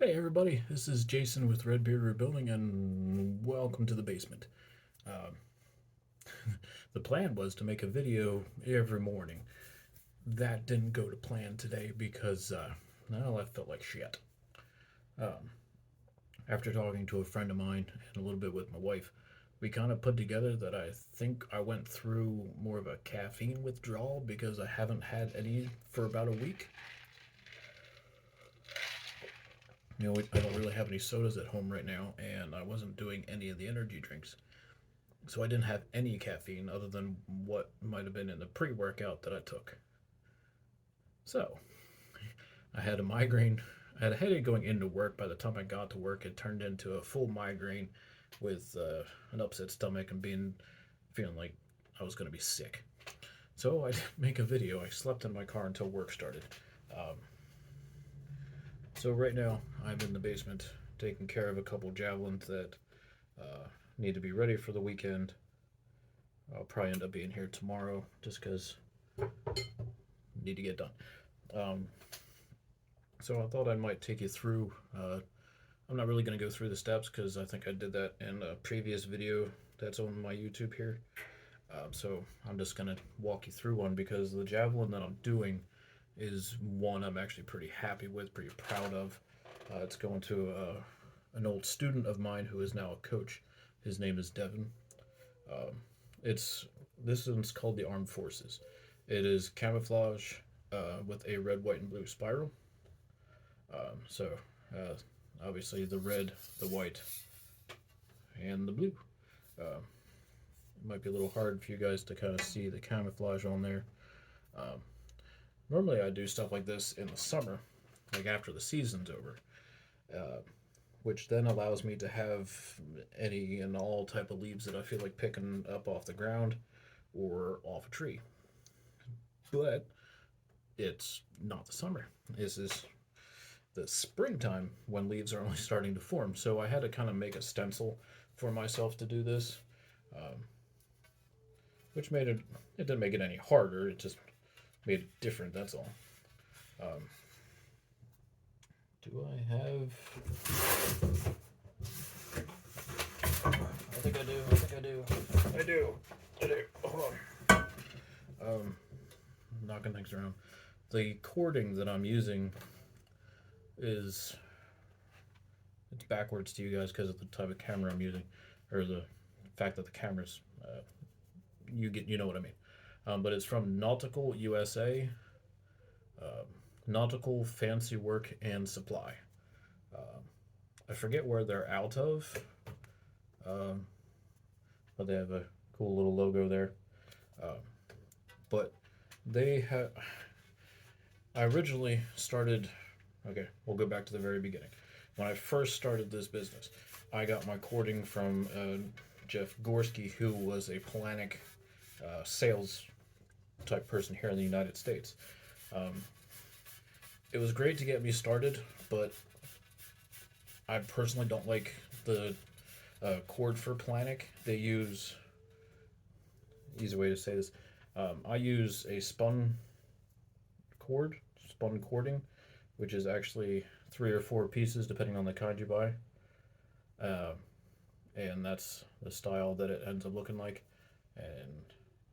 Hey everybody, this is Jason with Redbeard Rebuilding, and welcome to the basement. Um, the plan was to make a video every morning. That didn't go to plan today because, well, I felt like shit. Um, After talking to a friend of mine and a little bit with my wife, we kind of put together that I think I went through more of a caffeine withdrawal because I haven't had any for about a week. I don't really have any sodas at home right now, and I wasn't doing any of the energy drinks. So I didn't have any caffeine other than what might have been in the pre workout that I took. So I had a migraine. I had a headache going into work. By the time I got to work, it turned into a full migraine with an upset stomach and feeling like I was going to be sick. So I didn't make a video. I slept in my car until work started. Um, so right now I'm in the basement taking care of a couple javelins that need to be ready for the weekend. I'll probably end up being here tomorrow just because I need to get done. Um, so I thought I might take you through. I'm not really going to go through the steps because I think I did that in a previous video that's on my YouTube here. So I'm just going to walk you through one because the javelin that I'm doing is one I'm actually pretty happy with, pretty proud of. It's going to an old student of mine who is now a coach. His name is Devin. Um, it's this one's called the Armed Forces. It is camouflage with a red, white, and blue spiral. So uh, obviously the red, the white, and the blue. It might be a little hard for you guys to kind of see the camouflage on there. Um, Normally I do stuff like this in the summer, like after the season's over, uh, which then allows me to have any and all type of leaves that I feel like picking up off the ground or off a tree. But it's not the summer. This is the springtime when leaves are only starting to form. So I had to kind of make a stencil for myself to do this, um, which made it. It didn't make it any harder. It just made it different. That's all. Um, do I have? I think I do. I think I do. I do. I do. Hold on. Knocking things around. The cording that I'm using is it's backwards to you guys because of the type of camera I'm using, or the fact that the camera's you know what I mean. But it's from Nautical USA, um, Nautical Fancy Work and Supply. Um, I forget where they're out of, um, but they have a cool little logo there. Um, but they have. I originally started. Okay, we'll go back to the very beginning. When I first started this business, I got my cording from Jeff Gorski, who was a Polanic sales type person here in the United States. Um, it was great to get me started, but I personally don't like the cord for Polanic. They use easy way to say this. I use a cord, spun cording, which is actually 3 or 4 pieces depending on the kind you buy. Uh, and that's the style that it ends up looking like. And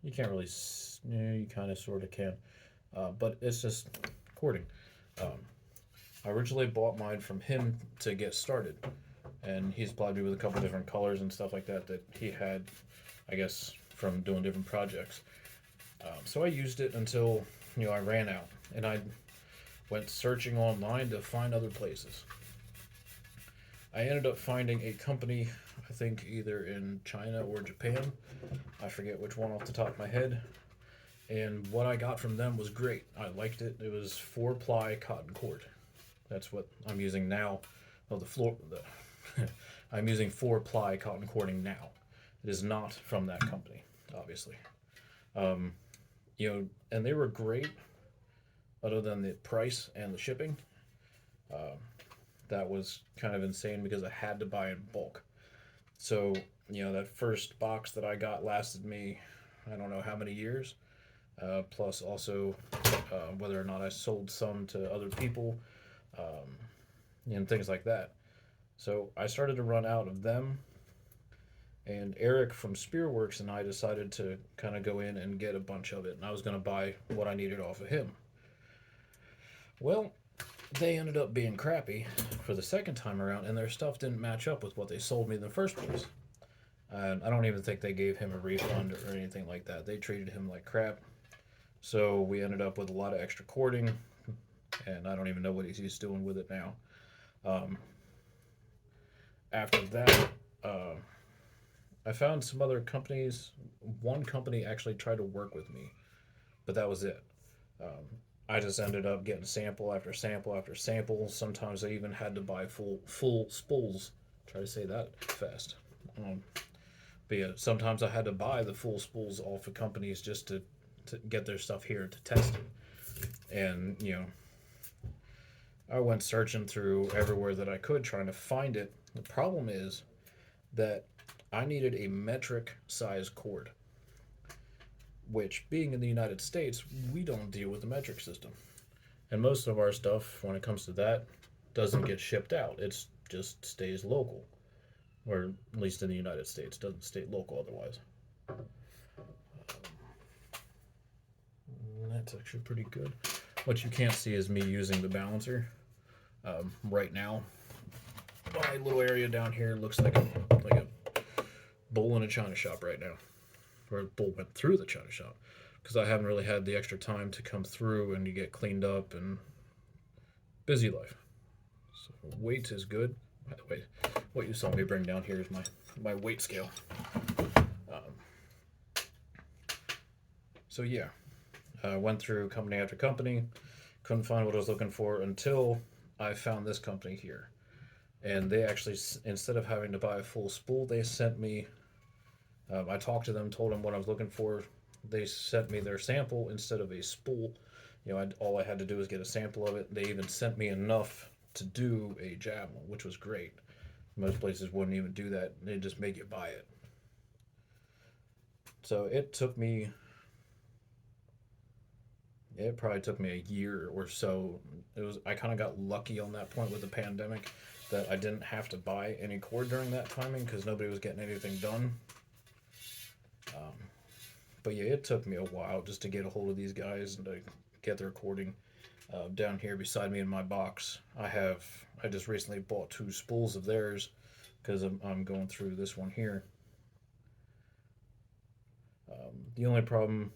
you can't really, you kind of sort of can, but it's just cording. Um, I originally bought mine from him to get started, and he supplied me with a couple different colors and stuff like that that he had, I guess, from doing different projects. So I used it until I ran out, and I went searching online to find other places. I ended up finding a company, I think either in China or Japan. I forget which one off the top of my head. And what I got from them was great. I liked it. It was 4-ply cotton cord. That's what I'm using now. Oh, I'm using 4-ply cotton cording now. It is not from that company, obviously. Um, and they were great, other than the price and the shipping. Um, that was kind of insane because I had to buy in bulk. So, that first box that I got lasted me, I don't know how many years. Plus, also whether or not I sold some to other people. Um, and things like that. So I started to run out of them, and Eric from Spearworks and I decided to kind of go in and get a bunch of it, and I was going to buy what I needed off of him. Well, they ended up being crappy for the second time around, and their stuff didn't match up with what they sold me in the first place. And I don't even think they gave him a refund or anything like that. They treated him like crap. So we ended up with a lot of extra cording, and I don't even know what he's doing with it now. Um, After that, uh, I found some other companies. One company actually tried to work with me, but that was it. Um, I just ended up getting sample after sample after sample. Sometimes I even had to buy full spools. Try to say that fast. Um, but yeah, sometimes I had to buy the full spools off of companies just to get their stuff here to test it. And I went searching through everywhere that I could trying to find it. The problem is that I needed a metric size cord, which, being in the United States, we don't deal with the metric system. And most of our stuff, when it comes to that, doesn't get shipped out. It just stays local, or at least in the United States, doesn't stay local otherwise. That's actually pretty good. What you can't see is me using the balancer. Right now, my little area down here looks like a bull in a china shop right now, or a bull went through the china shop, because I haven't really had the extra time to come through and to get cleaned up and busy life. So weight is good. By the way, what you saw me bring down here is my weight scale. Um, so yeah, I went through company after company, couldn't find what I was looking for until I found this company here. And they actually, instead of having to buy a full spool, they sent me. I talked to them, told them what I was looking for. They sent me their sample instead of a spool. All I had to do was get a sample of it. They even sent me enough to do a javelin, which was great. Most places wouldn't even do that. They just make you buy it. So it probably took me a year or so. I kind of got lucky on that point with the pandemic that I didn't have to buy any cord during that timing because nobody was getting anything done. Um, but yeah, it took me a while just to get a hold of these guys and to get their cording. Down here beside me in my box, I just recently bought two spools of theirs because I'm going through this one here. The only problem,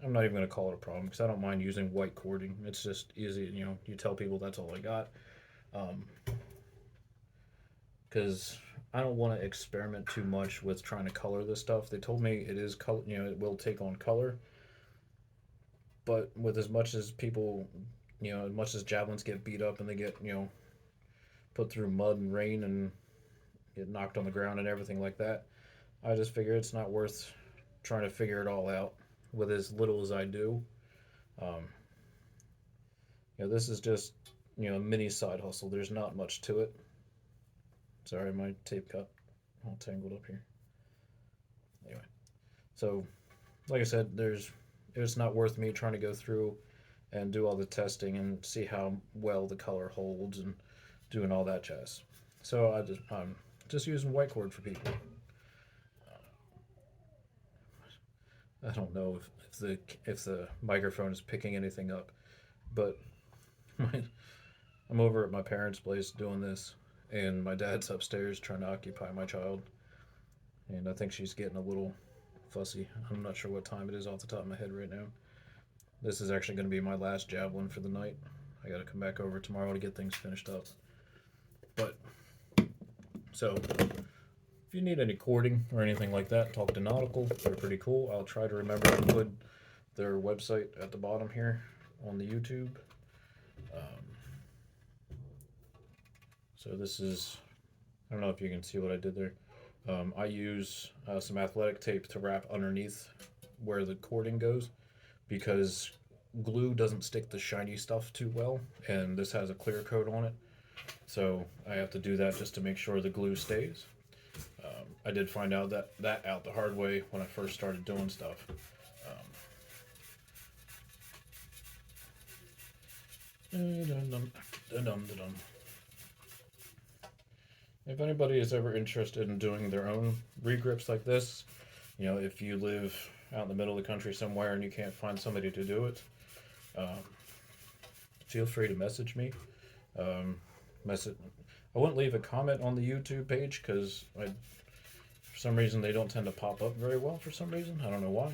I'm not even going to call it a problem because I don't mind using white cording. It's just easy, you tell people that's all I got. Um, because I don't want to experiment too much with trying to color this stuff. They told me it is color, it will take on color, but with as much as people, as much as javelins get beat up and they get, put through mud and rain and get knocked on the ground and everything like that, I just figure it's not worth trying to figure it all out with as little as I do. Um, this is just, a mini side hustle. There's not much to it. Sorry, my tape got all tangled up here. Anyway, so like I said, it's not worth me trying to go through and do all the testing and see how well the color holds and doing all that jazz. So I'm just using white cord for people. I don't know if the microphone is picking anything up, but I'm over at my parents' place doing this, and my dad's upstairs trying to occupy my child, and I think she's getting a little fussy. I'm not sure what time it is off the top of my head right now. This is actually going to be my last javelin for the night. I got to come back over tomorrow to get things finished up. But so if you need any cording or anything like that, talk to Nautical. They're pretty cool. I'll try to remember to put their website at the bottom here on the YouTube. So this is, I don't know if you can see what I did there. I use some athletic tape to wrap underneath where the cording goes because glue doesn't stick the shiny stuff too well, and this has a clear coat on it. So I have to do that just to make sure the glue stays. I did find out that out the hard way when I first started doing stuff. Um, if anybody is ever interested in doing their own regrips like this, if you live out in the middle of the country somewhere and you can't find somebody to do it, um, feel free to message me. Um, message. I wouldn't leave a comment on the YouTube page because for some reason they don't tend to pop up very well. For some reason, I don't know why.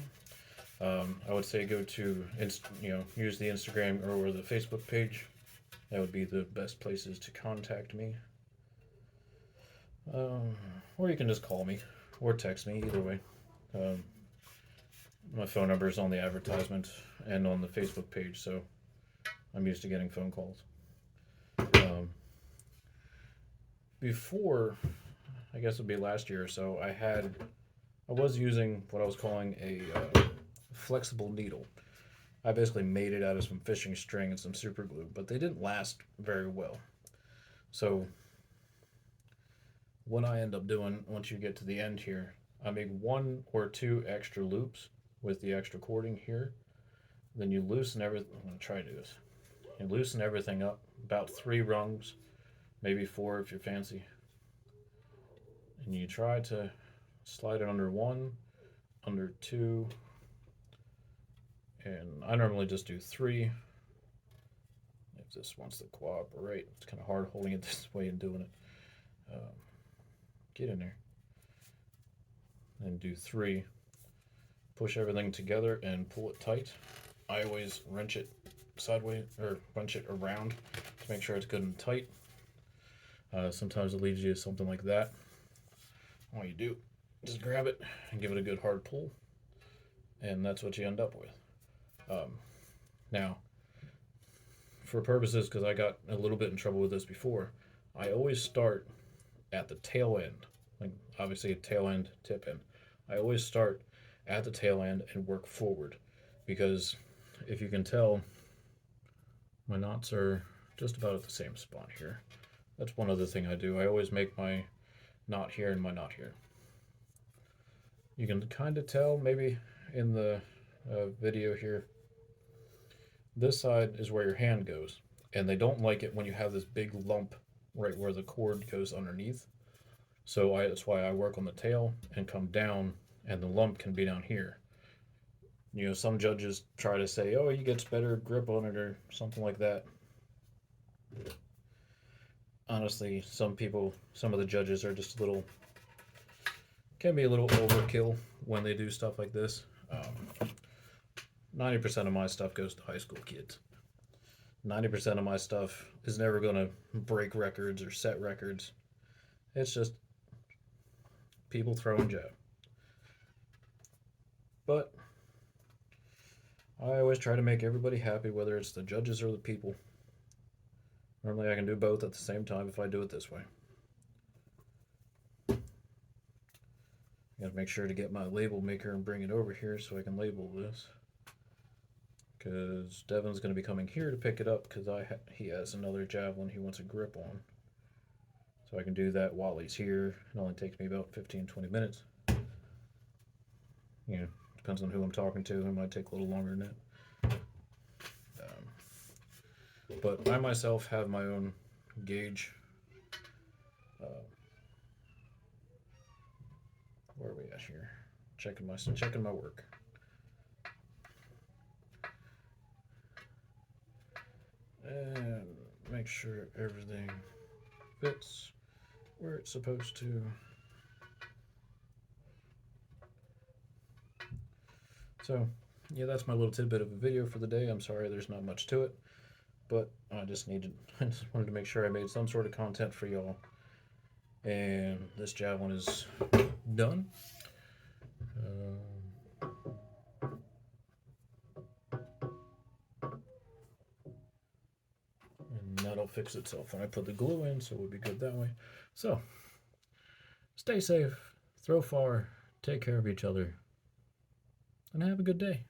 I would say go to use the Instagram or the Facebook page. That would be the best places to contact me. Or you can just call me or text me. Either way. My phone number is on the advertisement and on the Facebook page, so I'm used to getting phone calls. Before, I guess it would be last year or so, I was using what I was calling a flexible needle. I basically made it out of some fishing string and some super glue, but they didn't last very well. So what I end up doing once you get to the end here, I make 1 or 2 extra loops with the extra cording here. Then you loosen everything. I'm going to try to do this. You loosen everything up, about 3 rungs, maybe 4 if you're fancy. And you try to slide it under 1, under 2, and I normally just do 3. If this wants to cooperate, it's kind of hard holding it this way and doing it. Get in there. And do 3. Push everything together and pull it tight. I always wrench it sideways or wrench it around to make sure it's good and tight. Sometimes it leaves you something like that. All you do, just grab it and give it a good hard pull, and that's what you end up with. Now, for purposes, because I got a little bit in trouble with this before, I always start at the tail end, like obviously a tail end, tip end. I always start at the tail end and work forward, because if you can tell, my knots are just about at the same spot here. That's one other thing I do. I always make my knot here and my knot here. You can kind of tell maybe in the video here, this side is where your hand goes, and they don't like it when you have this big lump right where the cord goes underneath. So that's why I work on the tail and come down, and the lump can be down here. Some judges try to say, oh, he gets better grip on it or something like that. Honestly, some of the judges are just can be a little overkill when they do stuff like this. 90% of my stuff goes to high school kids. 90% of my stuff is never going to break records or set records. It's just people throwing jab. But I always try to make everybody happy, whether it's the judges or the people. Normally I can do both at the same time if I do it this way. I gotta make sure to get my label maker and bring it over here so I can label this. Because Devin's going to be coming here to pick it up because he has another javelin he wants a grip on. So I can do that while he's here. It only takes me about 15-20 minutes. Depends on who I'm talking to. It might take a little longer than that. But I myself have my own gauge. Where are we at here? Checking my work. And make sure everything fits where it's supposed to. So, yeah, that's my little tidbit of a video for the day. I'm sorry there's not much to it, but I just wanted to make sure I made some sort of content for y'all. And this javelin is done. And that'll fix itself when I put the glue in, so we'll be good that way. So, stay safe, throw far, take care of each other, and have a good day.